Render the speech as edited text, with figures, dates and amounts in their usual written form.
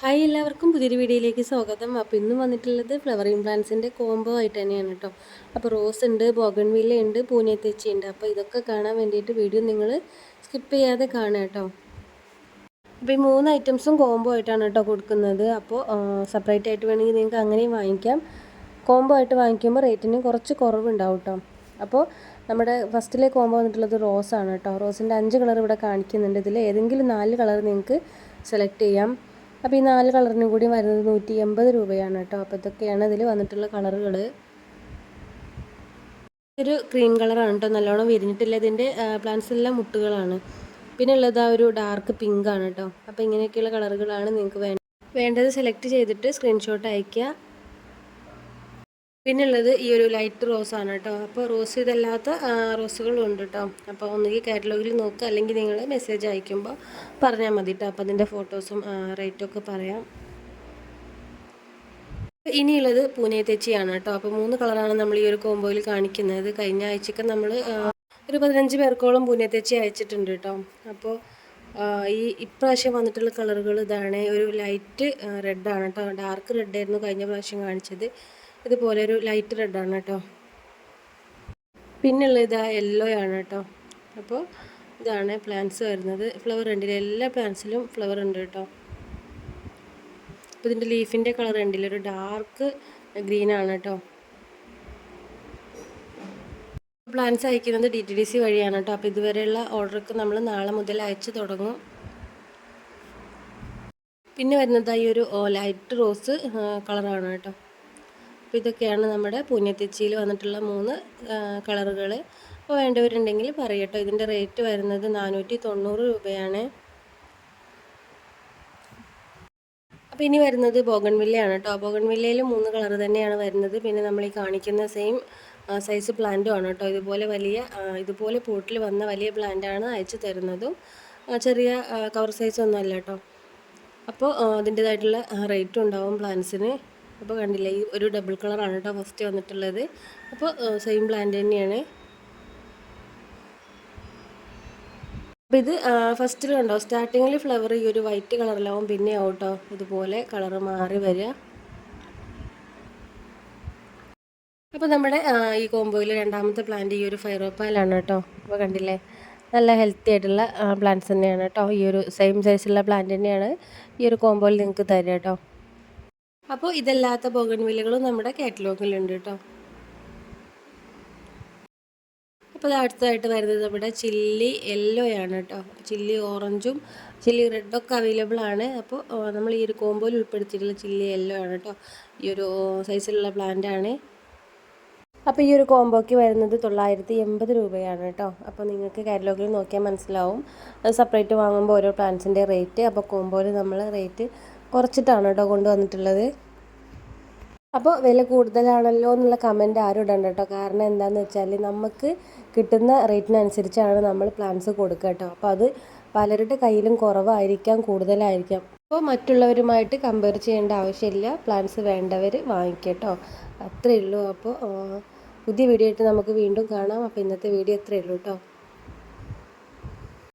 Hi എല്ലാവർക്കും പുതിയൊരു വീഡിയോയിലേക്ക് സ്വാഗതം. അപ്പോൾ ഇന്ന് വന്നിട്ടുള്ളത് ഫ്ലവറിങ് പ്ലാന്റ്സിൻ്റെ കോംബോ ആയിട്ട് തന്നെയാണ് കേട്ടോ. അപ്പോൾ റോസ് ഉണ്ട്, ബോഗൺവില്ല ഉണ്ട്, പൂനെത്തേച്ചി ഉണ്ട്. അപ്പോൾ ഇതൊക്കെ കാണാൻ വേണ്ടിയിട്ട് വീഡിയോ നിങ്ങൾ സ്കിപ്പ് ചെയ്യാതെ കാണുക കേട്ടോ. അപ്പോൾ ഈ 3 ഐറ്റംസും കോംബോ ആയിട്ടാണ് കേട്ടോ കൊടുക്കുന്നത്. അപ്പോൾ സെപ്പറേറ്റ് ആയിട്ട് വേണമെങ്കിൽ നിങ്ങൾക്ക് അങ്ങനെയും വാങ്ങിക്കാം. കോംബോ ആയിട്ട് വാങ്ങിക്കുമ്പോൾ റേറ്റിന് കുറച്ച് കുറവുണ്ടാവും കേട്ടോ. അപ്പോൾ നമ്മുടെ ഫസ്റ്റിലെ കോംബോ വന്നിട്ടുള്ളത് റോസാണ് കേട്ടോ. റോസിൻ്റെ 5 കളർ ഇവിടെ കാണിക്കുന്നുണ്ട്. ഇതിൽ ഏതെങ്കിലും 4 കളർ നിങ്ങൾക്ക് സെലക്ട് ചെയ്യാം. അപ്പോൾ ഈ 4 കളറിനും കൂടി വരുന്നത് 180 രൂപയാണ് കേട്ടോ. അപ്പോൾ ഇതൊക്കെയാണ് ഇതിൽ വന്നിട്ടുള്ള കളറുകൾ. ഒരു ക്രീം കളറാണ് കേട്ടോ, നല്ലോണം വിരിഞ്ഞിട്ടില്ല. ഇതിൻ്റെ പ്ലാന്റ്സ് എല്ലാം മുട്ടുകളാണ്. പിന്നെ ഉള്ളത് ഒരു ഡാർക്ക് പിങ്ക് ആണ് കേട്ടോ. അപ്പോൾ ഇങ്ങനെയൊക്കെയുള്ള കളറുകളാണ് നിങ്ങൾക്ക് വേണ്ടത്. സെലക്ട് ചെയ്തിട്ട് സ്ക്രീൻഷോട്ട് അയയ്ക്കുക. പിന്നെ ഉള്ളത് ഈ ഒരു ലൈറ്റ് റോസ് ആണ് കേട്ടോ. അപ്പോൾ റോസ് ഇതല്ലാത്ത റോസുകളും ഉണ്ട് കേട്ടോ. അപ്പോൾ ഒന്നുകിൽ കാറ്റലോഗിൽ നോക്കുക, അല്ലെങ്കിൽ നിങ്ങൾ മെസ്സേജ് അയക്കുമ്പോൾ പറഞ്ഞാൽ മതി കേട്ടോ. അപ്പോൾ അതിൻ്റെ ഫോട്ടോസും റേറ്റൊക്കെ പറയാം. ഇനിയുള്ളത് പൂനെത്തേച്ചിയാണ് കേട്ടോ. അപ്പോൾ 3 കളറാണ് നമ്മൾ ഈ ഒരു കോംബോയിൽ കാണിക്കുന്നത്. കഴിഞ്ഞ ആഴ്ചക്ക് നമ്മൾ ഒരു 15 പേർക്കോളം പൂനെത്തേച്ചി അയച്ചിട്ടുണ്ട് കേട്ടോ. അപ്പോൾ ഇപ്രാവശ്യം വന്നിട്ടുള്ള കളറുകൾ ഇതാണ്. ഒരു ലൈറ്റ് റെഡാണ് കേട്ടോ. ഡാർക്ക് റെഡായിരുന്നു കഴിഞ്ഞ പ്രാവശ്യം കാണിച്ചത്. ഇതുപോലെ ഒരു ലൈറ്റ് റെഡാണ് കേട്ടോ. പിന്നുള്ളത് ഇതാ യെല്ലോ ആണ് കേട്ടോ. അപ്പോൾ ഇതാണ് പ്ലാന്റ്സ് വരുന്നത്. ഫ്ലവർ ഉണ്ടില്ല, എല്ലാ പ്ലാന്റ്സിലും ഫ്ലവർ ഉണ്ട് കേട്ടോ. അപ്പോൾ ഇതിൻ്റെ ലീഫിൻ്റെ കളർ ഉണ്ടില്ല, ഒരു ഡാർക്ക് ഗ്രീൻ ആണ് കേട്ടോ. പ്ലാന്റ്സ് അയക്കുന്നത് DTDC വഴിയാണ് കേട്ടോ. അപ്പോൾ ഇതുവരെയുള്ള ഓർഡർക്ക് നമ്മൾ നാളെ മുതൽ അയച്ചു തുടങ്ങും. പിന്നെ വരുന്നത് ഈ ഒരു ലൈറ്റ് റോസ് കളറാണ് കേട്ടോ. അപ്പോൾ ഇതൊക്കെയാണ് നമ്മുടെ പൂനെത്തേച്ചിയിൽ വന്നിട്ടുള്ള 3 കളറുകൾ. അപ്പോൾ വേണ്ടവരുണ്ടെങ്കിൽ പറയട്ടോ. ഇതിൻ്റെ റേറ്റ് വരുന്നത് 490 രൂപയാണ്. അപ്പോൾ ഇനി വരുന്നത് ബോഗൺവില്ലയാണ് കേട്ടോ. ബോഗൺവില്ലയിൽ 3 കളർ തന്നെയാണ് വരുന്നത്. പിന്നെ നമ്മൾ ഈ കാണിക്കുന്ന സെയിം സൈസ് പ്ലാന്റും ആണ് കേട്ടോ. ഇതുപോലെ പോട്ടിൽ വന്ന വലിയ പ്ലാന്റാണ് അയച്ചു തരുന്നതും. ചെറിയ കവർ സൈസ് ഒന്നും അല്ല കേട്ടോ. അപ്പോൾ അതിൻ്റേതായിട്ടുള്ള റേറ്റും ഉണ്ടാവും പ്ലാന്റ്സിന്. അപ്പോൾ കണ്ടില്ലേ, ഈ ഒരു ഡബിൾ കളറാണ് കേട്ടോ ഫസ്റ്റ് വന്നിട്ടുള്ളത്. അപ്പോൾ സെയിം പ്ലാന്റ് തന്നെയാണ്. അപ്പോൾ ഇത് ഫസ്റ്റിൽ കണ്ടോ, സ്റ്റാർട്ടിങ്ങിൽ ഫ്ലവർ ഈ ഒരു വൈറ്റ് കളറിലാവും, പിന്നെ ആവട്ടോ ഇതുപോലെ കളർ മാറി വരിക. അപ്പോൾ നമ്മുടെ ഈ കോംബോയിൽ രണ്ടാമത്തെ പ്ലാന്റ് ഈ ഒരു ഫൈറോപ്പാലാണ് കേട്ടോ. അപ്പോൾ കണ്ടില്ലേ, നല്ല ഹെൽത്തി ആയിട്ടുള്ള പ്ലാന്റ്സ് തന്നെയാണ് കേട്ടോ. ഈ ഒരു സെയിം സൈസുള്ള പ്ലാന്റ് തന്നെയാണ് ഈ ഒരു കോംബോയിൽ നിങ്ങൾക്ക് തരിക കേട്ടോ. അപ്പോൾ ഇതല്ലാത്ത ബോഗൺവില്ലകളും നമ്മുടെ കാറ്റലോഗിലുണ്ട് കേട്ടോ. അപ്പോൾ അടുത്തതായിട്ട് വരുന്നത് നമ്മുടെ ചില്ലി യെല്ലോ ആണ് കേട്ടോ. ചില്ലി ഓറഞ്ചും ചില്ലി റെഡൊക്കെ അവൈലബിൾ ആണ്. അപ്പോൾ നമ്മൾ ഈ ഒരു കോംബോയിൽ ഉൾപ്പെടുത്തിയിട്ടുള്ള ചില്ലി യെല്ലോ ആണ് കേട്ടോ. ഈ ഒരു സൈസിലുള്ള പ്ലാന്റ് ആണ്. അപ്പോൾ ഈ ഒരു കോംബോയ്ക്ക് വരുന്നത് 980 രൂപയാണ് കേട്ടോ. അപ്പോൾ നിങ്ങൾക്ക് കാറ്റലോഗിൽ നോക്കിയാൽ മനസ്സിലാവും. സെപ്പറേറ്റ് വാങ്ങുമ്പോൾ ഓരോ പ്ലാന്റ്സിൻ്റെ റേറ്റ്. അപ്പോൾ കോംബോയിൽ നമ്മൾ റേറ്റ് കുറച്ചിട്ടാണ് കേട്ടോ കൊണ്ടുവന്നിട്ടുള്ളത്. അപ്പോൾ വില കൂടുതലാണല്ലോ എന്നുള്ള കമൻറ്റ് ആരും ഇടണ്ട കേട്ടോ. കാരണം എന്താണെന്ന് വെച്ചാൽ നമുക്ക് കിട്ടുന്ന റേറ്റിനനുസരിച്ചാണ് നമ്മൾ പ്ലാന്റ്സ് കൊടുക്കുക കേട്ടോ. അപ്പോൾ അത് പലരുടെ കയ്യിലും കുറവായിരിക്കാം, കൂടുതലായിരിക്കാം. അപ്പോൾ മറ്റുള്ളവരുമായിട്ട് കമ്പയർ ചെയ്യേണ്ട ആവശ്യമില്ല. പ്ലാന്റ്സ് വേണ്ടവർ വാങ്ങിക്കുക കേട്ടോ. അത്രയേ ഉള്ളൂ. അപ്പോൾ പുതിയ വീഡിയോ ആയിട്ട് നമുക്ക് വീണ്ടും കാണാം. അപ്പോൾ ഇന്നത്തെ വീഡിയോ ഇത്രയേ ഉള്ളൂ കേട്ടോ.